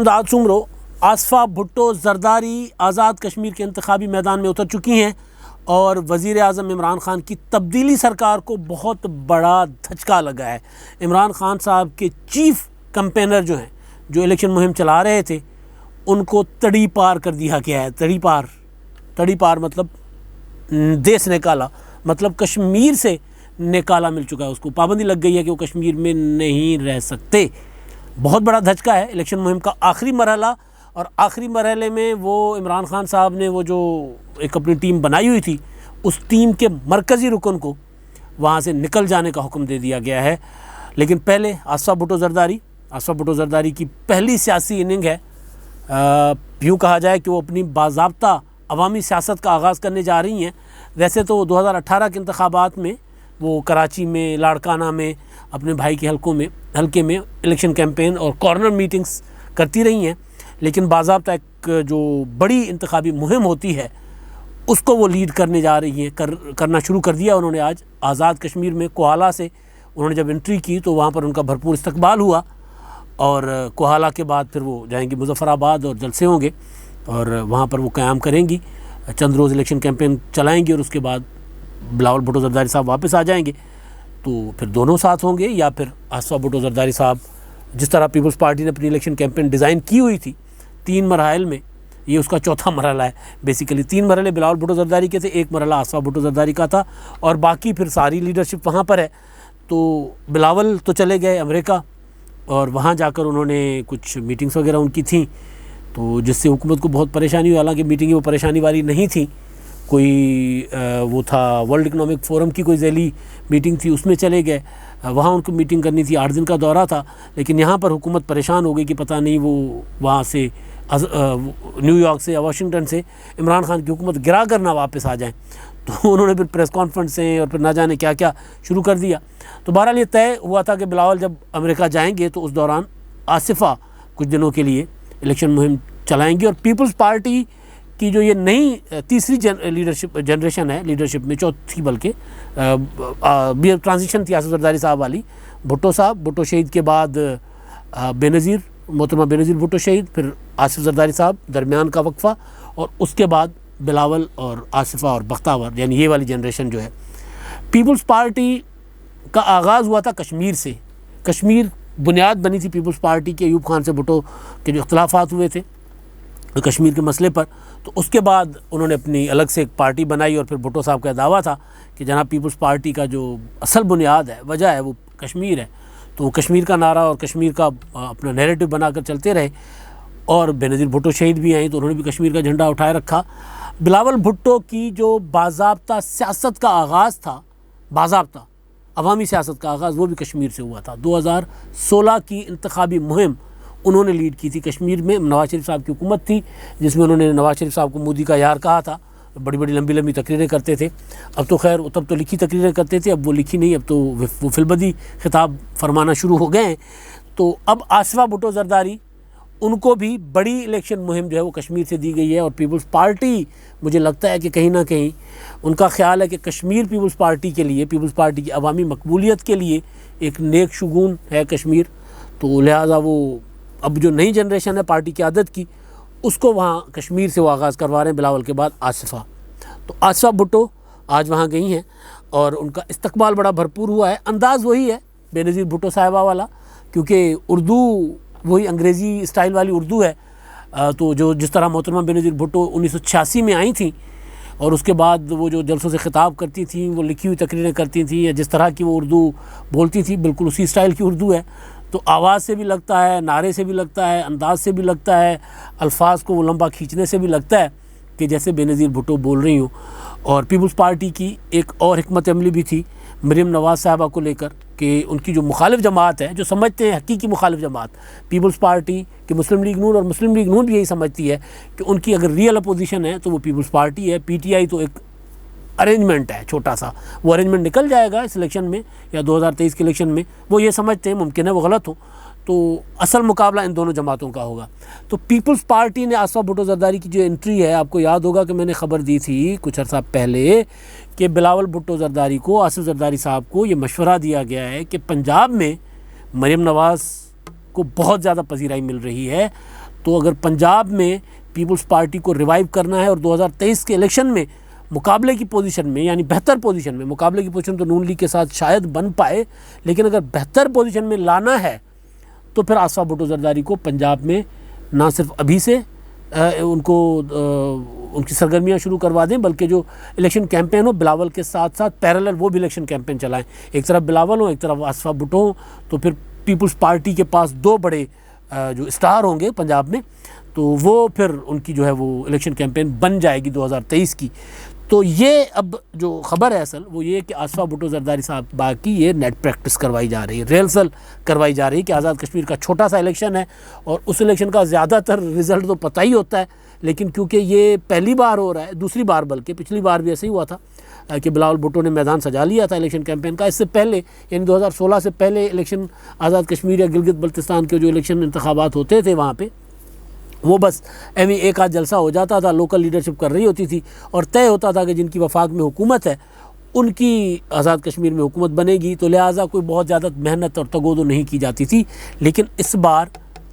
امداد سمرو آصفہ بھٹو زرداری آزاد کشمیر کے انتخابی میدان میں اتر چکی ہیں اور وزیر اعظم عمران خان کی تبدیلی سرکار کو بہت بڑا دھچکا لگا ہے۔ عمران خان صاحب کے چیف کمپینر جو ہیں، جو الیکشن مہم چلا رہے تھے، ان کو تڑی پار کر دیا گیا ہے۔ تڑی پار مطلب دیس نکالا، مطلب کشمیر سے نکالا مل چکا ہے، اس کو پابندی لگ گئی ہے کہ وہ کشمیر میں نہیں رہ سکتے۔ بہت بڑا دھچکا ہے الیکشن مہم کا آخری مرحلہ، اور آخری مرحلے میں وہ عمران خان صاحب نے وہ جو ایک اپنی ٹیم بنائی ہوئی تھی، اس ٹیم کے مرکزی رکن کو وہاں سے نکل جانے کا حکم دے دیا گیا ہے۔ لیکن پہلے آصفہ بھٹو زرداری کی پہلی سیاسی اننگ ہے۔ یوں کہا جائے کہ وہ اپنی باضابطہ عوامی سیاست کا آغاز کرنے جا رہی ہیں۔ ویسے تو 2018 کے انتخابات میں وہ کراچی میں، لاڑکانہ میں، اپنے بھائی کے حلقے میں الیکشن کیمپین اور کارنر میٹنگز کرتی رہی ہیں، لیکن باضابطہ ایک جو بڑی انتخابی مہم ہوتی ہے اس کو وہ لیڈ کرنے جا رہی ہیں، کرنا شروع کر دیا انہوں نے۔ آج آزاد کشمیر میں کوہالہ سے انہوں نے جب انٹری کی تو وہاں پر ان کا بھرپور استقبال ہوا، اور کوہالہ کے بعد پھر وہ جائیں گی مظفر آباد اور جلسے ہوں گے، اور وہاں پر وہ قیام کریں گی، چند روز الیکشن کیمپین چلائیں گے، اور اس کے بعد بلاول بھٹو زرداری صاحب واپس آ جائیں گے۔ تو پھر دونوں ساتھ ہوں گے، یا پھر آصفہ بھٹو زرداری صاحب جس طرح پیپلز پارٹی نے اپنی الیکشن کیمپین ڈیزائن کی ہوئی تھی 3 مراحل میں، یہ اس کا چوتھا مرحلہ ہے۔ بیسیکلی 3 مرحلے بلاول بھٹو زرداری کے تھے، 1 مرحلہ آصفہ بھٹو زرداری کا تھا، اور باقی پھر ساری لیڈرشپ وہاں پر ہے۔ تو بلاول تو چلے گئے امریکہ، اور وہاں جا کر انہوں نے کچھ میٹنگز وغیرہ ان کی تھیں، تو جس سے حکومت کو بہت پریشانی ہوئی۔ حالانکہ میٹنگیں وہ پریشانی والی نہیں تھیں، کوئی وہ تھا ورلڈ اکنامک فورم کی کوئی ذیلی میٹنگ تھی، اس میں چلے گئے، وہاں ان کو میٹنگ کرنی تھی، 8 دن کا دورہ تھا۔ لیکن یہاں پر حکومت پریشان ہو گئی کہ پتہ نہیں وہ وہاں سے نیو یارک سے یا واشنگٹن سے عمران خان کی حکومت گرا کر نہ واپس آ جائیں، تو انہوں نے پھر پریس کانفرنسیں اور پھر نہ جانے کیا کیا شروع کر دیا۔ تو بہرحال یہ طے ہوا تھا کہ بلاول جب امریکہ جائیں گے تو اس دوران آصفہ کچھ دنوں کے لیے الیکشن مہم چلائیں گی، اور پیپلز پارٹی کی جو یہ نئی تیسری جنریشن ہے لیڈرشپ میں، چوتھی بلکہ ٹرانزیشن تھی آصف زرداری صاحب والی، بھٹو شہید کے بعد محترمہ بے نظیر بھٹو شہید، پھر آصف زرداری صاحب، درمیان کا وقفہ، اور اس کے بعد بلاول اور آصفہ اور بختاور، یعنی یہ والی جنریشن جو ہے۔ پیپلز پارٹی کا آغاز ہوا تھا کشمیر سے۔ کشمیر بنیاد بنی تھی پیپلز پارٹی کے، ایوب خان سے بھٹو کے جو اختلافات ہوئے تھے کشمیر کے مسئلے پر، تو اس کے بعد انہوں نے اپنی الگ سے ایک پارٹی بنائی، اور پھر بھٹو صاحب کا دعویٰ تھا کہ جناب پیپلز پارٹی کا جو اصل بنیاد ہے، وجہ ہے، وہ کشمیر ہے۔ تو وہ کشمیر کا نعرہ اور کشمیر کا اپنا نیریٹو بنا کر چلتے رہے، اور بے نظیر بھٹو شہید بھی آئیں تو انہوں نے بھی کشمیر کا جھنڈا اٹھائے رکھا۔ بلاول بھٹو کی جو باضابطہ سیاست کا آغاز تھا، باضابطہ عوامی سیاست کا آغاز، وہ بھی کشمیر سے ہوا تھا۔ 2016 کی انتخابی مہم انہوں نے لیڈ کی تھی کشمیر میں۔ نواز شریف صاحب کی حکومت تھی جس میں انہوں نے نواز شریف صاحب کو مودی کا یار کہا تھا، بڑی بڑی لمبی تقریریں کرتے تھے۔ اب تو خیر تب تو لکھی تقریریں کرتے تھے، اب وہ لکھی نہیں، اب تو وہ فی البدی خطاب فرمانا شروع ہو گئے ہیں۔ تو اب آصفہ بھٹو زرداری، ان کو بھی بڑی الیکشن مہم جو ہے وہ کشمیر سے دی گئی ہے، اور پیپلز پارٹی مجھے لگتا ہے کہ کہیں نہ کہیں ان کا خیال ہے کہ کشمیر پیپلز پارٹی کے لیے، پیپلز پارٹی کی عوامی مقبولیت کے لیے ایک نیک شگون ہے کشمیر، تو لہٰذا وہ اب جو نئی جنریشن ہے پارٹی کی عادت کی، اس کو وہاں کشمیر سے وہ آغاز کروا رہے ہیں، بلاول کے بعد آصفہ۔ تو آصفہ بھٹو آج وہاں گئی ہیں، اور ان کا استقبال بڑا بھرپور ہوا ہے۔ انداز وہی ہے بے نظیر بھٹو صاحبہ والا، کیونکہ اردو وہی انگریزی اسٹائل والی اردو ہے۔ تو جس طرح محترمہ بے نظیر بھٹو 1986 میں آئی تھیں، اور اس کے بعد وہ جو جلسوں سے خطاب کرتی تھیں، وہ لکھی ہوئی تقریریں کرتی تھیں، یا جس طرح کی وہ اردو بولتی تھی، بالکل اسی اسٹائل کی اردو ہے۔ تو آواز سے بھی لگتا ہے، نعرے سے بھی لگتا ہے، انداز سے بھی لگتا ہے، الفاظ کو وہ لمبا کھینچنے سے بھی لگتا ہے کہ جیسے بے نظیر بھٹو بول رہی ہوں۔ اور پیپلز پارٹی کی ایک اور حکمت عملی بھی تھی مریم نواز صاحبہ کو لے کر، کہ ان کی جو مخالف جماعت ہے، جو سمجھتے ہیں حقیقی مخالف جماعت پیپلز پارٹی کہ مسلم لیگ نون، اور مسلم لیگ نون بھی یہی سمجھتی ہے کہ ان کی اگر ریئل اپوزیشن ہے تو وہ پیپلز پارٹی ہے۔ پی ٹی آئی تو ایک ارینجمنٹ ہے چھوٹا سا، وہ ارینجمنٹ نکل جائے گا اس الیکشن میں یا 2023 کے الیکشن میں، وہ یہ سمجھتے ہیں، ممکن ہے وہ غلط ہو، تو اصل مقابلہ ان دونوں جماعتوں کا ہوگا۔ تو پیپلز پارٹی نے آصفہ بھٹو زرداری کی جو انٹری ہے، آپ کو یاد ہوگا کہ میں نے خبر دی تھی کچھ عرصہ پہلے کہ بلاول بھٹو زرداری کو، آصف زرداری صاحب کو یہ مشورہ دیا گیا ہے کہ پنجاب میں مریم نواز کو بہت زیادہ پذیرائی مل رہی ہے، تو اگر پنجاب میں پیپلز پارٹی کو ریوائیو کرنا ہے اور 2023 کے الیکشن میں مقابلے کی پوزیشن میں، یعنی بہتر پوزیشن میں، مقابلے کی پوزیشن تو نون لیگ کے ساتھ شاید بن پائے، لیکن اگر بہتر پوزیشن میں لانا ہے تو پھر آصفہ بھٹو زرداری کو پنجاب میں نہ صرف ابھی سے ان کی سرگرمیاں شروع کروا دیں، بلکہ جو الیکشن کیمپین ہو بلاول کے ساتھ ساتھ پیرالل وہ بھی الیکشن کیمپین چلائیں، ایک طرف بلاول ہوں، ایک طرف آصفہ بھٹو ہوں، تو پھر پیپلز پارٹی کے پاس دو بڑے جو اسٹار ہوں گے پنجاب میں، تو وہ پھر ان کی جو ہے وہ الیکشن کیمپین بن جائے گی 2023 کی۔ تو یہ اب جو خبر ہے اصل وہ یہ کہ آصفہ بھٹو زرداری صاحب باقی یہ نیٹ پریکٹس کروائی جا رہی ہے، ریہرسل کروائی جا رہی ہے کہ آزاد کشمیر کا چھوٹا سا الیکشن ہے اور اس الیکشن کا زیادہ تر رزلٹ تو پتہ ہی ہوتا ہے، لیکن کیونکہ یہ پہلی بار ہو رہا ہے، دوسری بار بلکہ پچھلی بار بھی ایسے ہی ہوا تھا کہ بلاول بھٹو نے میدان سجا لیا تھا الیکشن کیمپین کا، اس سے پہلے یعنی 2016 سے پہلے الیکشن آزاد کشمیر یا گلگت بلتستان کے جو الیکشن انتخابات ہوتے تھے وہاں پہ وہ بس ایویں ایک آدھ جلسہ ہو جاتا تھا، لوکل لیڈرشپ کر رہی ہوتی تھی اور طے ہوتا تھا کہ جن کی وفاق میں حکومت ہے ان کی آزاد کشمیر میں حکومت بنے گی، تو لہٰذا کوئی بہت زیادہ محنت اور تگودو نہیں کی جاتی تھی۔ لیکن اس بار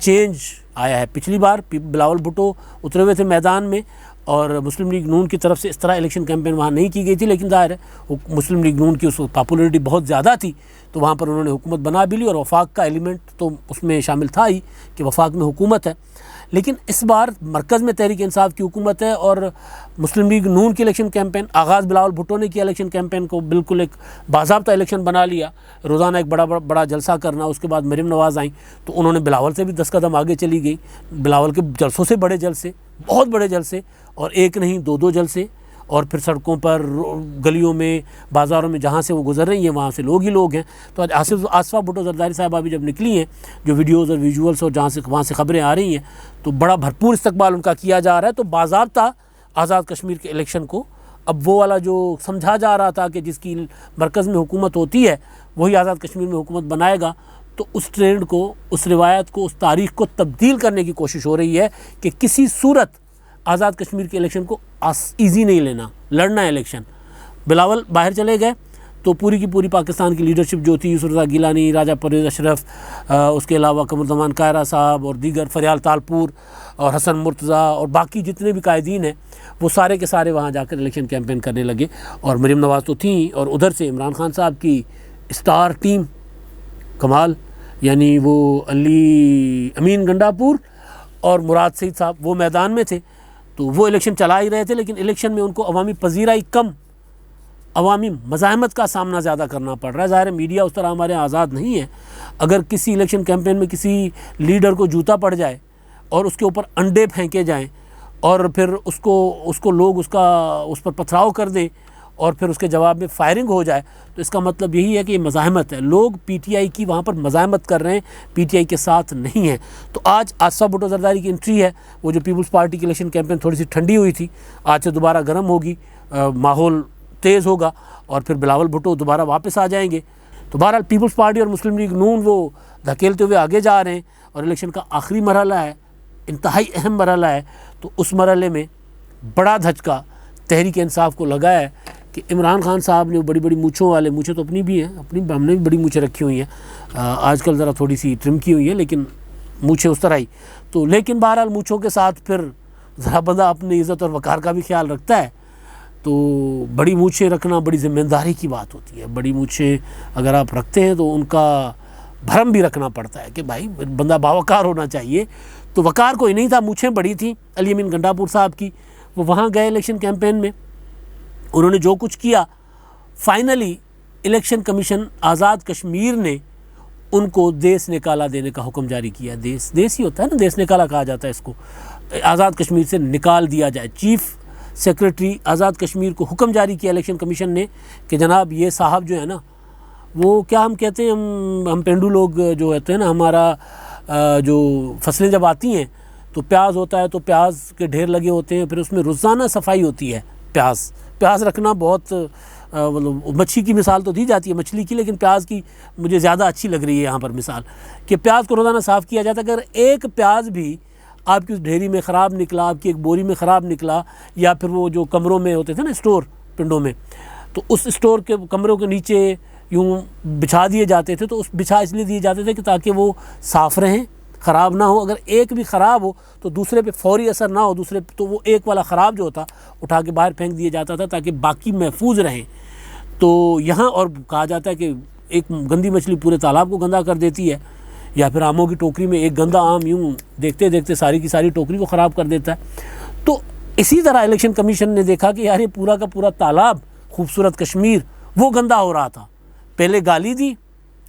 چینج آیا ہے، پچھلی بار بلاول بھٹو اترے ہوئے تھے میدان میں اور مسلم لیگ نون کی طرف سے اس طرح الیکشن کیمپین وہاں نہیں کی گئی تھی، لیکن ظاہر ہے مسلم لیگ نون کی اس وقت پاپولیرٹی بہت زیادہ تھی تو وہاں پر انہوں نے حکومت بنا بھی لی اور وفاق کا ایلیمنٹ تو اس میں شامل تھا ہی کہ وفاق میں حکومت ہے۔ لیکن اس بار مرکز میں تحریک انصاف کی حکومت ہے اور مسلم لیگ نون کی الیکشن کیمپین آغاز بلاول بھٹو نے کیا الیکشن کیمپین کو بالکل ایک باضابطہ الیکشن بنا لیا، روزانہ ایک بڑا جلسہ کرنا، اس کے بعد مریم نواز آئیں تو انہوں نے بلاول سے بھی 10 قدم آگے چلی گئی، بلاول کے جلسوں سے بڑے جلسے، بہت بڑے جلسے، اور ایک نہیں دو جلسے، اور پھر سڑکوں پر گلیوں میں بازاروں میں جہاں سے وہ گزر رہی ہیں وہاں سے لوگ ہی لوگ ہیں۔ تو آج آصفہ بھٹو زرداری صاحبہ بھی جب نکلی ہیں جو ویڈیوز اور ویژولز اور جہاں سے وہاں سے خبریں آ رہی ہیں تو بڑا بھرپور استقبال ان کا کیا جا رہا ہے۔ تو باضابطہ آزاد کشمیر کے الیکشن کو اب وہ والا جو سمجھا جا رہا تھا کہ جس کی مرکز میں حکومت ہوتی ہے وہی آزاد کشمیر میں حکومت بنائے گا، تو اس ٹرینڈ کو، اس روایت کو، اس تاریخ کو تبدیل کرنے کی کوشش ہو رہی ہے کہ کسی صورت آزاد کشمیر کے الیکشن کو ایزی نہیں لینا، لڑنا ہے الیکشن۔ بلاول باہر چلے گئے تو پوری کی پوری پاکستان کی لیڈرشپ جو تھی، یوسف رضا گیلانی، راجہ پرویز اشرف، اس کے علاوہ قمرالزمان کائرہ صاحب اور دیگر، فریال تالپور اور حسن مرتضیٰ اور باقی جتنے بھی قائدین ہیں وہ سارے کے سارے وہاں جا کر الیکشن کیمپین کرنے لگے، اور مریم نواز تو تھیں، اور ادھر سے عمران خان صاحب کی اسٹار ٹیم کمال، یعنی وہ علی امین گنڈاپور اور مراد سعید صاحب وہ میدان میں تھے، تو وہ الیکشن چلا ہی رہے تھے، لیکن الیکشن میں ان کو عوامی پذیرائی کم، عوامی مزاحمت کا سامنا زیادہ کرنا پڑ رہا ہے۔ ظاہر ہے میڈیا اس طرح ہمارے آزاد نہیں ہے، اگر کسی الیکشن کیمپین میں کسی لیڈر کو جوتا پڑ جائے اور اس کے اوپر انڈے پھینکے جائیں اور پھر اس کو لوگ اس پر پتھراؤ کر دیں اور پھر اس کے جواب میں فائرنگ ہو جائے، تو اس کا مطلب یہی ہے کہ یہ مزاحمت ہے، لوگ پی ٹی آئی کی وہاں پر مزاحمت کر رہے ہیں، پی ٹی آئی کے ساتھ نہیں ہیں۔ تو آج آصفہ بھٹو زرداری کی انٹری ہے، وہ جو پیپلز پارٹی کی الیکشن کیمپین تھوڑی سی ٹھنڈی ہوئی تھی، آج سے دوبارہ گرم ہوگی، ماحول تیز ہوگا اور پھر بلاول بھٹو دوبارہ واپس آ جائیں گے۔ تو بہرحال پیپلز پارٹی اور مسلم لیگ نون وہ دھکیلتے ہوئے آگے جا رہے ہیں اور الیکشن کا آخری مرحلہ ہے، انتہائی اہم مرحلہ ہے، تو اس مرحلے میں بڑا دھچکا تحریک انصاف کو لگا ہے کہ عمران خان صاحب نے بڑی مونچھوں والے، مونچھیں تو اپنی بھی ہیں، ہم نے بھی بڑی مونچھیں رکھی ہوئی ہیں، آج کل ذرا تھوڑی سی ٹرم کی ہوئی ہیں لیکن مونچھیں اس طرح ہی، تو لیکن بہرحال مونچھوں کے ساتھ پھر ذرا بندہ اپنی عزت اور وقار کا بھی خیال رکھتا ہے، تو بڑی مونچھیں رکھنا بڑی ذمہ داری کی بات ہوتی ہے۔ بڑی مونچھیں اگر آپ رکھتے ہیں تو ان کا بھرم بھی رکھنا پڑتا ہے کہ بھائی بندہ باوقار ہونا چاہیے، تو وقار کوئی نہیں تھا، مونچھیں بڑی تھیں علی امین گنڈاپور صاحب کی۔ وہ وہاں گئے الیکشن کیمپین میں، انہوں نے جو کچھ کیا، finally election commission Azad Kashmir نے ان کو دیس نکالا دینے کا حکم جاری کیا۔ دیس ہی ہوتا ہے نا، دیس نکالا کہا جاتا ہے اس کو، آزاد کشمیر سے نکال دیا جائے۔ چیف سیکریٹری آزاد کشمیر کو حکم جاری کیا الیکشن کمیشن نے کہ جناب یہ صاحب جو ہے نا، وہ کیا ہم کہتے ہیں، ہم پینڈو لوگ جو ہوتے ہیں نا، ہمارا جو فصلیں جب آتی ہیں تو پیاز ہوتا ہے، تو پیاز کے ڈھیر لگے ہوتے ہیں، پھر اس میں روزانہ صفائی ہوتی ہے۔ پیاز رکھنا بہت مچھی کی مثال تو دی جاتی ہے مچھلی کی، لیکن پیاز کی مجھے زیادہ اچھی لگ رہی ہے یہاں پر مثال، کہ پیاز کو روزانہ صاف کیا جاتا ہے۔ اگر ایک پیاز بھی آپ کی اس ڈھیری میں خراب نکلا، آپ کی ایک بوری میں خراب نکلا، یا پھر وہ جو کمروں میں ہوتے تھے نا اسٹور پنڈوں میں، تو اس اسٹور کے کمروں کے نیچے یوں بچھا دیے جاتے تھے، تو اس بچھا اس لیے دیے جاتے تھے کہ تاکہ وہ صاف رہیں خراب نہ ہو. اگر ایک بھی خراب ہو تو دوسرے پہ فوری اثر نہ ہو, دوسرے تو وہ ایک والا خراب جو ہوتا اٹھا کے باہر پھینک دیا جاتا تھا تاکہ باقی محفوظ رہیں. تو یہاں اور کہا جاتا ہے کہ ایک گندی مچھلی پورے تالاب کو گندا کر دیتی ہے, یا پھر آموں کی ٹوکری میں ایک گندا آم یوں دیکھتے دیکھتے ساری کی ساری ٹوکری کو خراب کر دیتا ہے. تو اسی طرح الیکشن کمیشن نے دیکھا کہ یار یہ پورا کا پورا تالاب خوبصورت کشمیر وہ گندا ہو رہا تھا. پہلے گالی دی,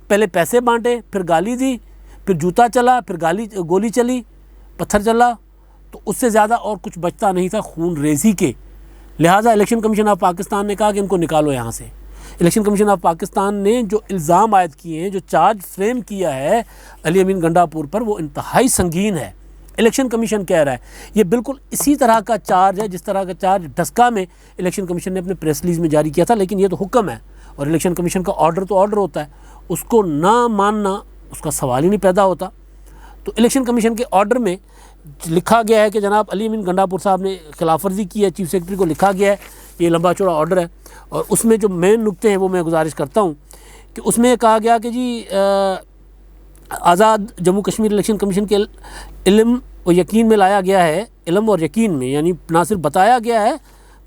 پہلے پیسے بانٹے, پھر گالی دی, پھر جوتا چلا, پھر گولی چلی, پتھر چلا, تو اس سے زیادہ اور کچھ بچتا نہیں تھا خون ریزی کے. لہٰذا الیکشن کمیشن آف پاکستان نے کہا کہ ان کو نکالو یہاں سے. الیکشن کمیشن آف پاکستان نے جو الزام عائد کیے ہیں, جو چارج فریم کیا ہے علی امین گنڈا پور پر, وہ انتہائی سنگین ہے. الیکشن کمیشن کہہ رہا ہے یہ بالکل اسی طرح کا چارج ہے جس طرح کا چارج ڈھسکا میں الیکشن کمیشن نے اپنے پریس ریلیز میں جاری کیا تھا, لیکن یہ تو حکم ہے اور الیکشن کمیشن کا آرڈر تو آرڈر ہوتا ہے, اس کو نہ ماننا اس کا سوال ہی نہیں پیدا ہوتا. تو الیکشن کمیشن کے آرڈر میں لکھا گیا ہے کہ جناب علی امین گنڈا پور صاحب نے خلاف ورزی کی ہے, چیف سیکرٹری کو لکھا گیا ہے, یہ لمبا چوڑا آرڈر ہے, اور اس میں جو مین نکتے ہیں وہ میں گزارش کرتا ہوں کہ اس میں کہا گیا کہ جی آزاد جموں کشمیر الیکشن کمیشن کے علم و یقین میں لایا گیا ہے, علم اور یقین میں یعنی نہ صرف بتایا گیا ہے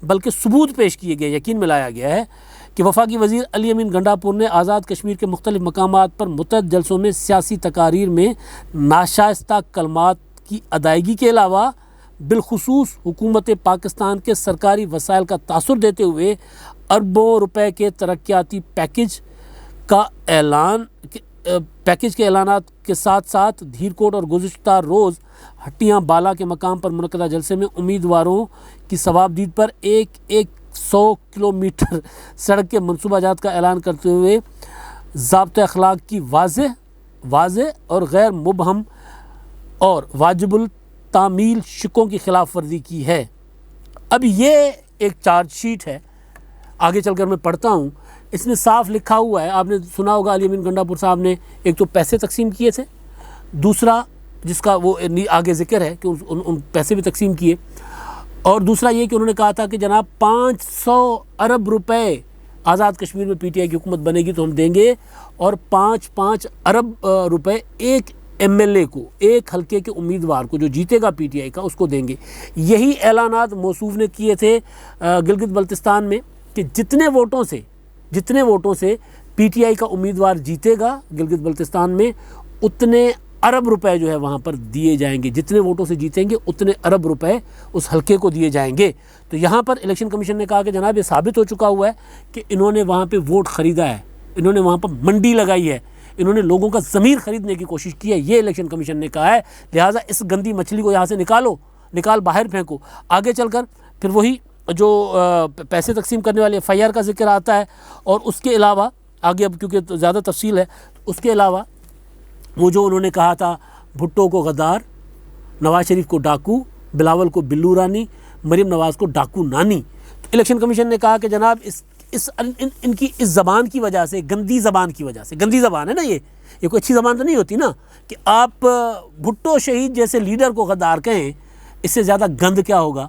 بلکہ ثبوت پیش کیے گئے, یقین میں لایا گیا ہے کہ وفاقی وزیر علی امین گنڈا پور نے آزاد کشمیر کے مختلف مقامات پر متعدد جلسوں میں سیاسی تقاریر میں ناشائستہ کلمات کی ادائیگی کے علاوہ بالخصوص حکومت پاکستان کے سرکاری وسائل کا تاثر دیتے ہوئے اربوں روپے کے ترقیاتی پیکج کے اعلانات کے ساتھ ساتھ دھیرکوٹ اور گزشتہ روز ہٹیاں بالا کے مقام پر منعقدہ جلسے میں امیدواروں کی ثوابدید پر 100 کلومیٹر سڑک کے منصوبہ جات کا اعلان کرتے ہوئے ضابطۂ اخلاق کی واضح اور غیر مبہم اور واجب التعمیل شکوں کی خلاف ورزی کی ہے. اب یہ ایک چارج شیٹ ہے, آگے چل کر میں پڑھتا ہوں. اس میں صاف لکھا ہوا ہے, آپ نے سنا ہوگا علی امین گنڈا پور صاحب نے ایک تو پیسے تقسیم کیے تھے, دوسرا جس کا وہ آگے ذکر ہے کہ ان پیسے بھی تقسیم کیے, اور دوسرا یہ کہ انہوں نے کہا تھا کہ جناب 500 ارب روپے آزاد کشمیر میں پی ٹی آئی کی حکومت بنے گی تو ہم دیں گے, اور 5 ارب روپے ایک ایم ایل اے کو, ایک حلقے کے امیدوار کو جو جیتے گا پی ٹی آئی کا اس کو دیں گے. یہی اعلانات موصوف نے کیے تھے گلگت بلتستان میں کہ جتنے ووٹوں سے پی ٹی آئی کا امیدوار جیتے گا گلگت بلتستان میں اتنے ارب روپے جو ہے وہاں پر دیے جائیں گے, جتنے ووٹوں سے جیتیں گے اتنے ارب روپے اس حلقے کو دیے جائیں گے. تو یہاں پر الیکشن کمیشن نے کہا کہ جناب یہ ثابت ہو چکا ہوا ہے کہ انہوں نے وہاں پہ ووٹ خریدا ہے, انہوں نے وہاں پر منڈی لگائی ہے, انہوں نے لوگوں کا ضمیر خریدنے کی کوشش کی ہے, یہ الیکشن کمیشن نے کہا ہے. لہٰذا اس گندی مچھلی کو یہاں سے نکال باہر پھینکو. آگے چل کر پھر وہی جو پیسے تقسیم کرنے والے ایف آئی آر کا ذکر آتا ہے, اور اس کے علاوہ آگے اب کیونکہ زیادہ تفصیل ہے, اس کے علاوہ وہ جو انہوں نے کہا تھا بھٹو کو غدار, نواز شریف کو ڈاکو, بلاول کو بلو رانی, مریم نواز کو ڈاکو نانی. تو الیکشن کمیشن نے کہا کہ جناب ان کی اس زبان کی وجہ سے, گندی زبان کی وجہ سے, گندی زبان ہے نا یہ کوئی اچھی زبان تو نہیں ہوتی نا کہ آپ بھٹو شہید جیسے لیڈر کو غدار کہیں, اس سے زیادہ گند کیا ہوگا.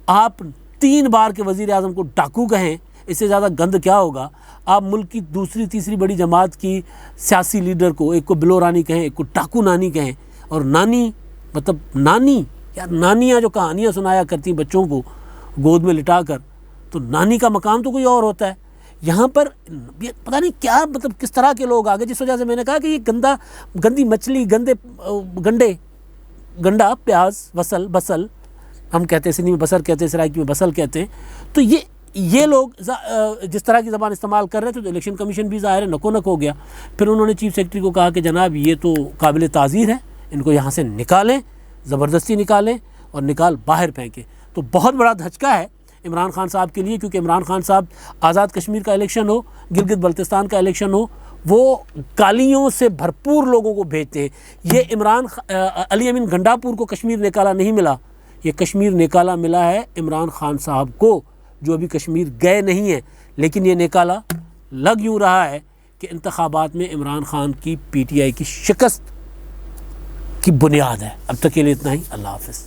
آپ 3 بار کے وزیر اعظم کو ڈاکو کہیں, اس سے زیادہ گند کیا ہوگا. آپ ملک کی دوسری تیسری بڑی جماعت کی سیاسی لیڈر کو, ایک کو بلو رانی کہیں, ایک کو ڈاکو نانی کہیں, اور نانی مطلب نانی, یار نانیاں جو کہانیاں سنایا کرتی بچوں کو گود میں لٹا کر, تو نانی کا مقام تو کوئی اور ہوتا ہے. یہاں پر پتہ نہیں کیا مطلب کس طرح کے لوگ آگے, جس وجہ سے میں نے کہا کہ یہ گندی مچھلی, گنڈا, پیاز, بسل ہم کہتے ہیں سندھی میں بسر کہتے ہیں, سرائکی میں بسل کہتے ہیں. تو یہ لوگ جس طرح کی زبان استعمال کر رہے تھے تو الیکشن کمیشن بھی ظاہر ہے نکو نک ہو گیا. پھر انہوں نے چیف سیکرٹری کو کہا کہ جناب یہ تو قابل تعزیر ہے, ان کو یہاں سے نکالیں, زبردستی نکالیں اور باہر پھینکیں. تو بہت بڑا دھچکا ہے عمران خان صاحب کے لیے, کیونکہ عمران خان صاحب آزاد کشمیر کا الیکشن ہو, گلگت بلتستان کا الیکشن ہو, وہ کالیوں سے بھرپور لوگوں کو بھیجتے ہیں. یہ علی امین گنڈا پور کو کشمیر نکالا نہیں ملا, یہ کشمیر نکالا ملا ہے عمران خان صاحب کو, جو ابھی کشمیر گئے نہیں ہیں. لیکن یہ نکالا لگ یوں رہا ہے کہ انتخابات میں عمران خان کی پی ٹی آئی کی شکست کی بنیاد ہے. اب تک کے لیے اتنا ہی. اللہ حافظ.